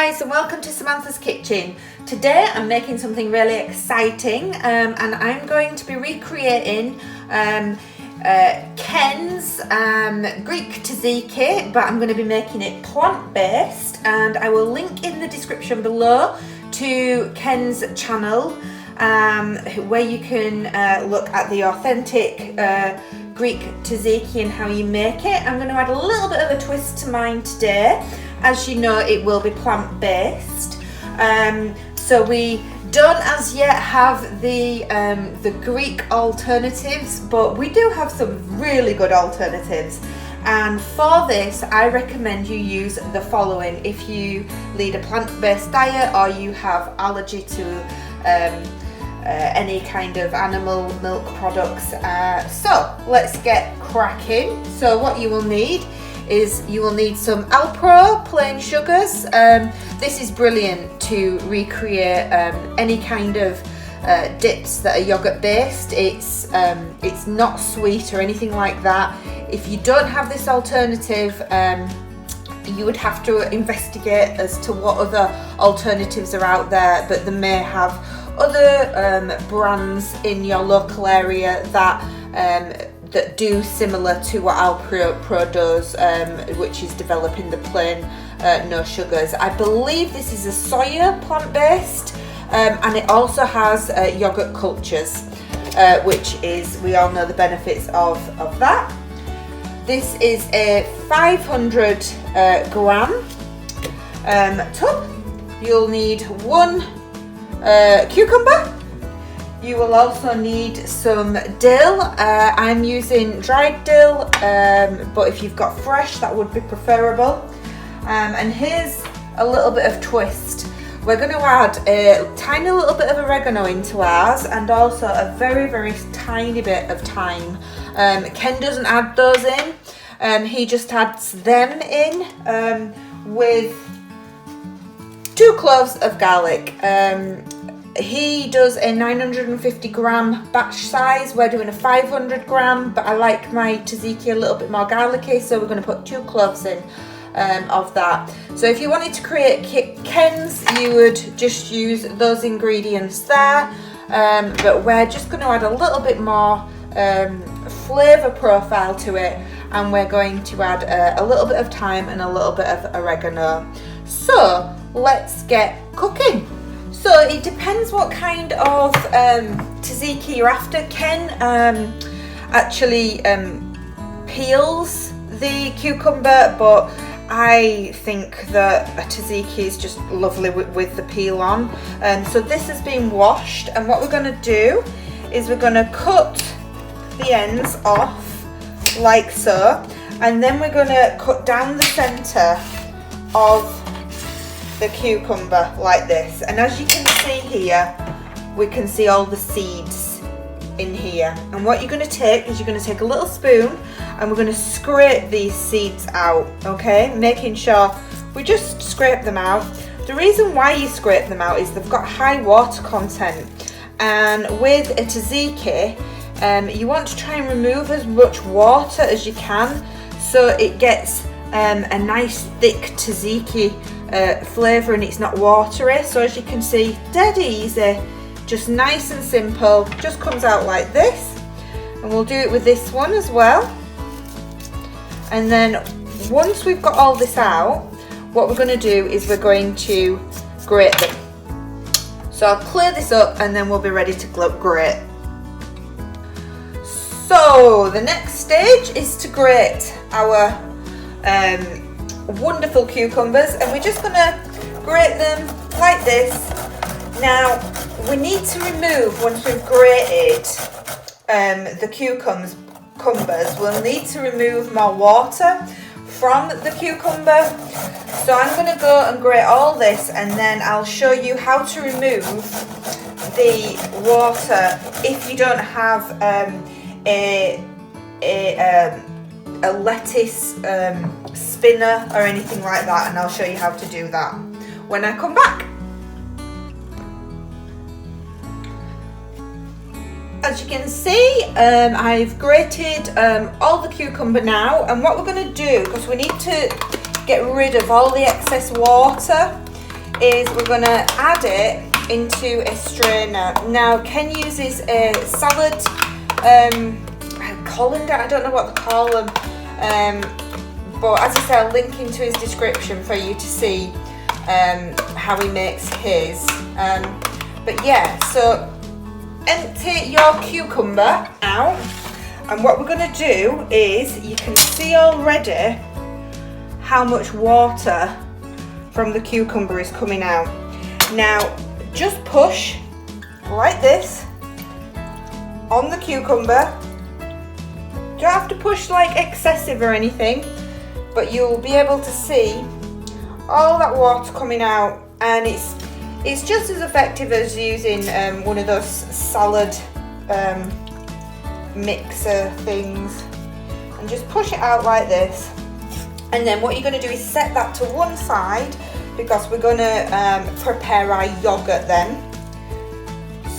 guys, and welcome to Samantha's Kitchen. Today I'm making something really exciting and I'm going to be recreating Ken's Greek Tzatziki, but I'm going to be making it plant-based, and I will link in the description below to Ken's channel where you can look at the authentic Greek Tzatziki and how you make it. I'm going to add a little bit of a twist to mine today. As you know, it will be plant-based. So we don't as yet have the Greek alternatives, but we do have some really good alternatives. And for this, I recommend you use the following if you lead a plant-based diet or you have allergy to any kind of animal milk products. So let's get cracking. So what you will need is you will need some Alpro plain sugars. This is brilliant to recreate any kind of dips that are yogurt based. It's not sweet or anything like that. If you don't have this alternative, you would have to investigate as to what other alternatives are out there, but they may have other brands in your local area that do similar to what Alpro does, which is developing the plain no sugars. I believe this is a soya plant-based, and it also has yogurt cultures, which is, we all know the benefits of that. This is a 500 gram tub. You'll need one cucumber. You will also need some dill. I'm using dried dill, but if you've got fresh, that would be preferable. And here's a little bit of twist. We're going to add a tiny little bit of oregano into ours, and also a very, very tiny bit of thyme. Ken doesn't add those in. He just adds them in with 2 cloves of garlic. He does a 950 gram batch size. We're doing a 500 gram, but I like my tzatziki a little bit more garlicky, so we're going to put 2 cloves in of that. So if you wanted to create Ken's, you would just use those ingredients there, but we're just going to add a little bit more flavour profile to it, and we're going to add a little bit of thyme and a little bit of oregano. So let's get cooking. So it depends what kind of tzatziki you're after. Ken actually peels the cucumber, but I think that a tzatziki is just lovely with the peel on. So this has been washed, and what we're going to do is we're going to cut the ends off like so, and then we're going to cut down the centre of the cucumber like this. And as you can see here, we can see all the seeds in here, and what you're going to take is you're going to take a little spoon and we're going to scrape these seeds out, okay, making sure we just scrape them out. The reason why you scrape them out is they've got high water content, and with a tzatziki you want to try and remove as much water as you can, so it gets a nice thick tzatziki flavour, and it's not watery. So as you can see, dead easy, just nice and simple, just comes out like this. And we'll do it with this one as well. And then once we've got all this out, what we're going to do is we're going to grate them. So I'll clear this up and then we'll be ready to grate. So the next stage is to grate our wonderful cucumbers, and we're just going to grate them like this. Now we need to remove, once we've grated the cucumbers, we'll need to remove more water from the cucumber. So I'm going to go and grate all this, and then I'll show you how to remove the water if you don't have a lettuce spinner or anything like that, and I'll show you how to do that when I come back. As you can see, I've grated all the cucumber now, and what we're going to do, because we need to get rid of all the excess water, is we're going to add it into a strainer. Now Ken uses a salad colander, I don't know what they call them, but as I say, I'll link into his description for you to see how he makes his. But yeah, so empty your cucumber out, and what we're going to do is, you can see already how much water from the cucumber is coming out. Now just push like this on the cucumber. You don't have to push like excessive or anything, but you'll be able to see all that water coming out, and it's just as effective as using one of those salad mixer things, and just push it out like this. And then what you're going to do is set that to one side, because we're going to prepare our yogurt then.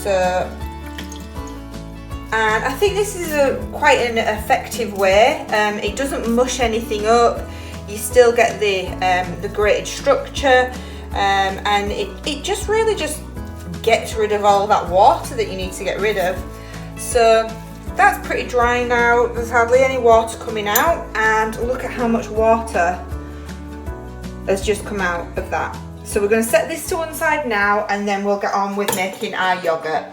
So, and I think this is quite an effective way. It doesn't mush anything up. You still get the grated structure, and it just really just gets rid of all that water that you need to get rid of. So that's pretty dry now. There's hardly any water coming out, and look at how much water has just come out of that. So we're going to set this to one side now, and then we'll get on with making our yogurt.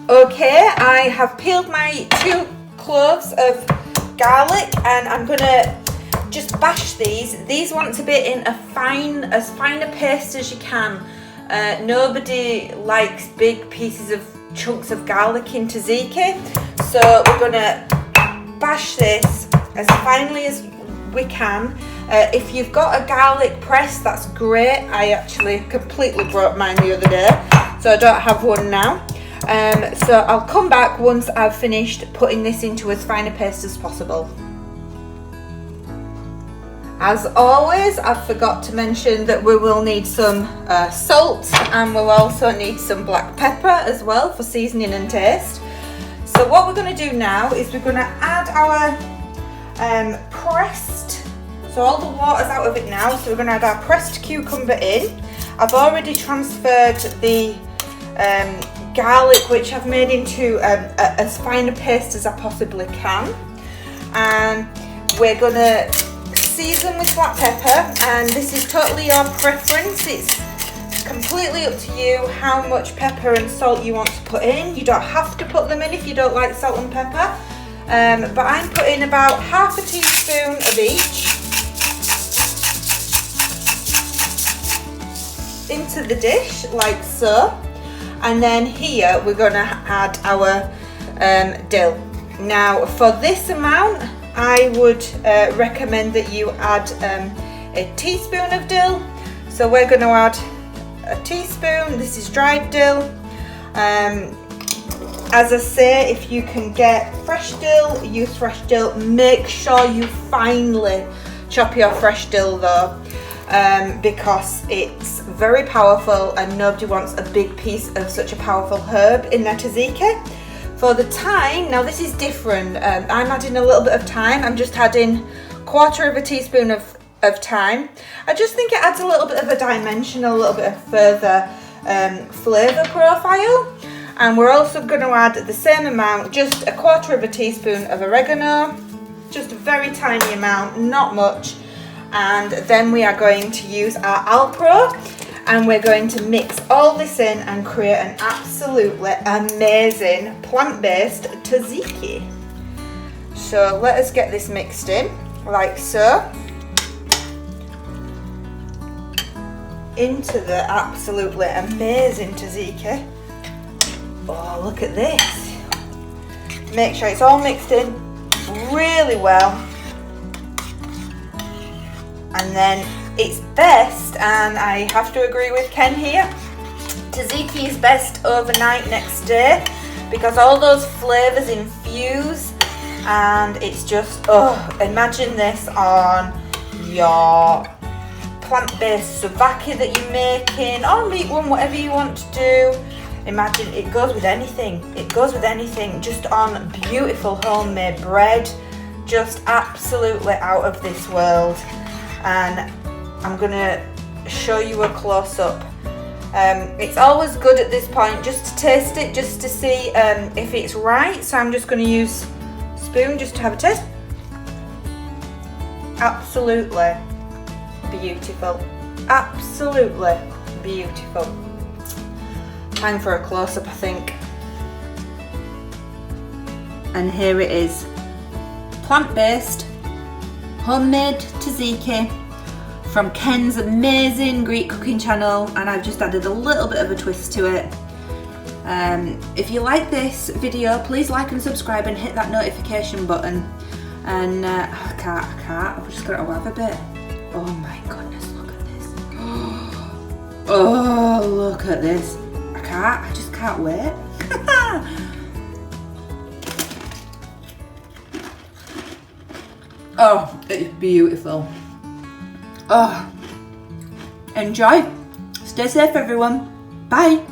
Okay, I have peeled my 2 cloves of garlic, and I'm going to just bash these. These want to be in as fine a paste as you can. Nobody likes big pieces of chunks of garlic in tzatziki, so we're going to bash this as finely as we can. If you've got a garlic press, that's great. I actually completely broke mine the other day, so I don't have one now. So I'll come back once I've finished putting this into as fine a paste as possible. As always, I forgot to mention that we will need some salt, and we'll also need some black pepper as well for seasoning and taste. So what we're going to do now is we're going to add our pressed, so all the water's out of it now, so we're going to add our pressed cucumber in. I've already transferred the garlic, which I've made into as fine a paste as I possibly can, and we're going to season with black pepper, and this is totally your preference. It's completely up to you how much pepper and salt you want to put in. You don't have to put them in if you don't like salt and pepper, but I'm putting about half a teaspoon of each into the dish like so, and then here we're going to add our dill. Now for this amount, I would recommend that you add a teaspoon of dill. So we're going to add a teaspoon. This is dried dill. As I say, if you can get fresh dill, use fresh dill. Make sure you finely chop your fresh dill though, because it's very powerful and nobody wants a big piece of such a powerful herb in their tzatziki. For the thyme, now this is different. I'm adding a little bit of thyme. I'm just adding 1/4 of a teaspoon of thyme. I just think it adds a little bit of a dimension, a little bit of further flavour profile. And we're also going to add the same amount, just 1/4 of a teaspoon of oregano, just a very tiny amount, not much. And then we are going to use our Alpro, and we're going to mix all this in and create an absolutely amazing plant-based tzatziki. So let us get this mixed in like so into the absolutely amazing tzatziki. Oh, look at this. Make sure it's all mixed in really well, and then it's best, and I have to agree with Ken here, tzatziki is best overnight next day, because all those flavours infuse, and it's just, oh, imagine this on your plant-based souvlaki that you're making, or meat one, whatever you want to do. Imagine, it goes with anything. It goes with anything, just on beautiful homemade bread, just absolutely out of this world. And I'm gonna show you a close-up. It's always good at this point just to taste it, just to see if it's right. So I'm just going to use a spoon just to have a taste. Absolutely beautiful. Absolutely beautiful. Time for a close-up, I think. And here it is. Plant-based, homemade tzatziki from Ken's amazing Greek cooking channel, and I've just added a little bit of a twist to it. If you like this video, please like and subscribe and hit that notification button. And I can't, I've just got to have a bit. Oh my goodness, look at this. Oh, look at this. I just can't wait. Oh, it's beautiful. Oh, enjoy. Stay safe, everyone. Bye.